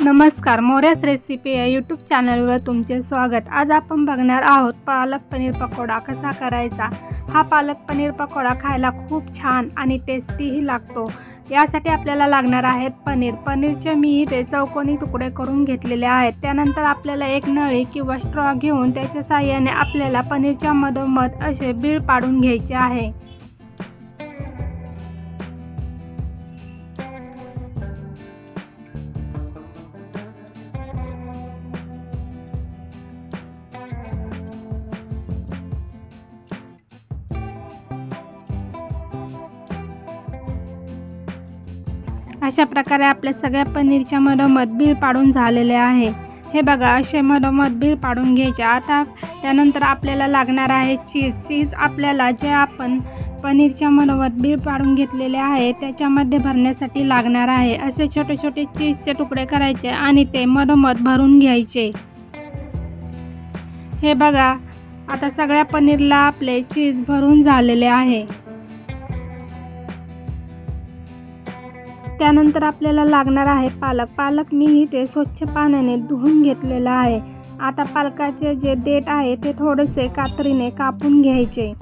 नमस्कार, मोऱ्यास रेसिपी या यूट्यूब चॅनलवर तुमचे स्वागत। आज आपण बघणार आहोत पालक पनीर पकोडा कसा करायचा। हा पालक पनीर पकोडा खायला खूप छान आणि टेस्टीही लागतो। यासाठी आपल्याला लागणार आहेत पनीरचे मी इथे चौकोनी तुकडे करून घेतलेले आहेत। त्यानंतर आपल्याला एक नळी किंवा स्ट्रॉ घेऊन त्याच्या साहाय्याने आपल्याला पनीरच्या मधोमध असे बीळ पाडून घ्यायचे आहे। अशा प्रकारे आपल्या सगळ्या पनीरच्या मधोमध बीळ पाडून झालेले आहे। हे बघा, असे मधोमध बीळ पाडून घ्यायचे। आता त्यानंतर आपल्याला लागणार आहे चीज आपल्याला जे आपण पनीरच्या मधोमध बीळ पाडून घेतलेले आहे त्याच्यामध्ये भरण्यासाठी लागणार आहे। असे छोटे छोटे चीजचे तुकडे करायचे आणि ते मधोमध भरून घ्यायचे। हे बघा, आता सगळ्या पनीरला आपले चीज भरून झालेले आहे। त्यानंतर आपल्याला लागणार आहे पालक मी इथे स्वच्छ पाण्याने धुवून घेतलेला आहे। आता पालकाचे जे देठ आहे ते थोडेसे कात्रीने कापून घ्यायचे।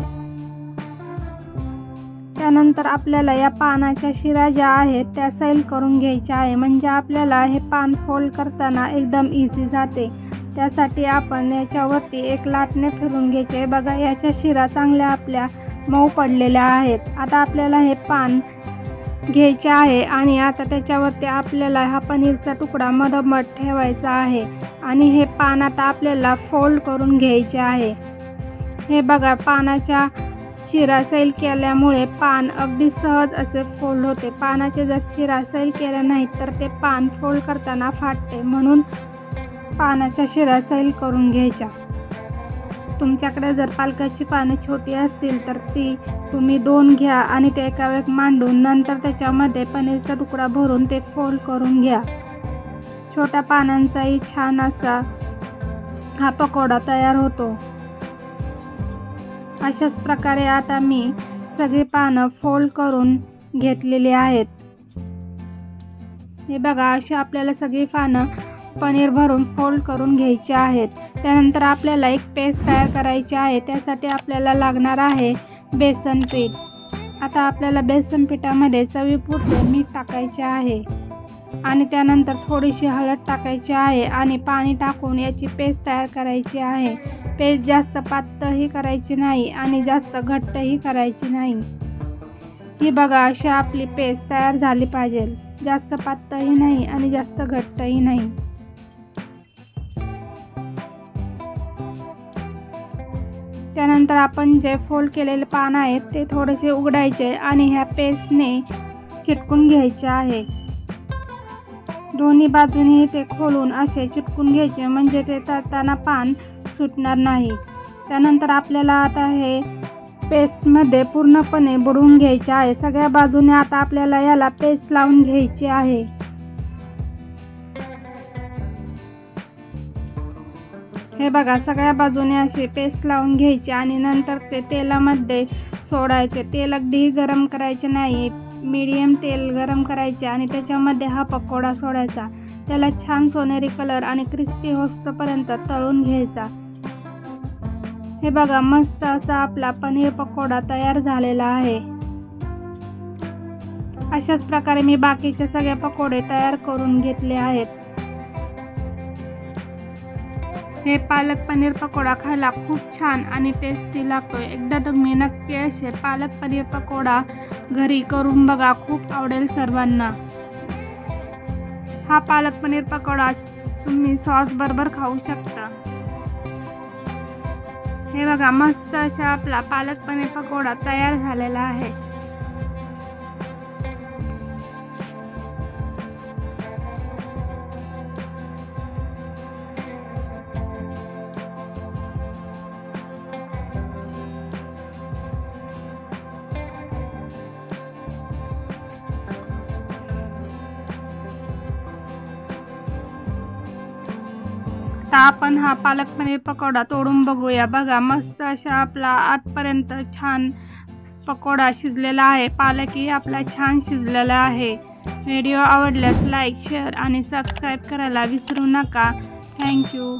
त्यानंतर आपल्याला या पानाच्या शिरा ज्या आहेत त्या सैल करून घ्यायच्या आहे, म्हणजे आपल्याला हे पान फोल्ड करताना एकदम इझी जाते। त्यासाठी आपण याच्यावरती एक लाटणे फिरून घ्यायचे। बघा, याच्या शिरा चांगल्या आपल्या मऊ पडलेल्या आहेत। आता आपल्याला हे पान घ्यायचे आहे आणि आता त्याच्यावरती आपल्याला हा पनीरचा तुकडा मधोमध ठेवायचा आहे आणि हे पान आता आपल्याला फोल्ड करून घ्यायचे आहे। हे बघा, पानाच्या शिरा सैल केल्यामुळे पान अगदी सहज असे फोल्ड होते। पानाचे जर शिरा सैल केल्या नाहीत तर ते पान फोल्ड करताना फाटते, म्हणून पानाच्या शिरा सैल करून घ्यायच्या। तुमच्याकडे जर पालकाची पाने छोटी असतील तर ती तुम्ही 2 घ्या आणि ते एका वेळेस मांडून नंतर त्याच्यामध्ये पनीरचा तुकडा भरून ते फोल्ड करून घ्या। छोट्या पानांचाही छान असा हा पकोडा तयार होतो। अशाच प्रकारे आता मी सगळी पानं फोल्ड करून घेतलेली आहेत। हे बघा, अशी आपल्याला सगळी पानं पनीर भरून फोल्ड करून घ्यायचे आहेत। त्यानंतर आपल्याला एक पेस्ट तयार करायची आहे। त्यासाठी आपल्याला लागणार आहे बेसन पीठ। आता आपल्याला बेसन पिठामध्ये चवीपुरते मीठ टाकायचे आहे आणि त्यानंतर थोडीशी हळद टाकायची आहे आणि पाणी टाकून याची पेस्ट तयार करायची आहे। पेस्ट जास्त पातळही करायची नाही आणि जास्त घट्टही करायची नाही। ही बघा, अशी आपली पेस्ट तयार झाली पाहिजे, जास्त पातळही नाही आणि जास्त घट्टही नाही। त्यानंतर आपण जे फोल्ड केलेले पान आहेत ते थोडेसे उघडायचे आणि ह्या पेस्टने चिटकून घ्यायचे आहे। दोन्ही बाजूनी ते खोलून असे चिटकून घ्यायचे, म्हणजे ते तळताना पान सुटणार नाही। त्यानंतर आपल्याला आता हे पेस्टमध्ये पूर्णपणे बुडवून घ्यायचे आहे। सगळ्या बाजूने आता आपल्याला याला पेस्ट लावून घ्यायची आहे। हे बघा, सगळ्या बाजूने अशी पेस्ट लावून घ्यायची आणि नंतर ते तेलामध्ये सोडायचे। तेल अगदी गरम करायचे नाही, मीडियम तेल गरम करायचे आणि त्याच्यामध्ये हा पकोडा सोडायचा। त्याला छान सोनेरी कलर आणि क्रिस्पी होईपर्यंत तळून घ्यायचा। हे बघा, मस्त असा आपला पनीर पकोडा तयार झालेला आहे। अशाच प्रकारे मी बाकीचे सगळे पकोडे तयार करून घेतले आहेत। हे पालक पनीर पकोडा खायला खूप छान आणि टेस्टी लागतो। एकदा तुम्ही नक्की असे पालक पनीर पकोडा घरी करून बघा, खूप आवडेल सर्वांना। हा पालक पनीर पकोडा तुम्ही सॉस बरोबर खाऊ शकता। हे बघा, मस्त असा आपला पालक पनीर पकोडा तयार झालेला आहे। आता आपण हा पालक पनीर पकोडा तोडून बघूया। बघा, मस्त असा आपला आतपर्यंत छान पकोडा शिजलेला आहे। पालकही आपला छान शिजलेला आहे। व्हिडिओ आवडल्यास लाईक, शेअर आणि सबस्क्राईब करायला विसरू नका. थँक्यू.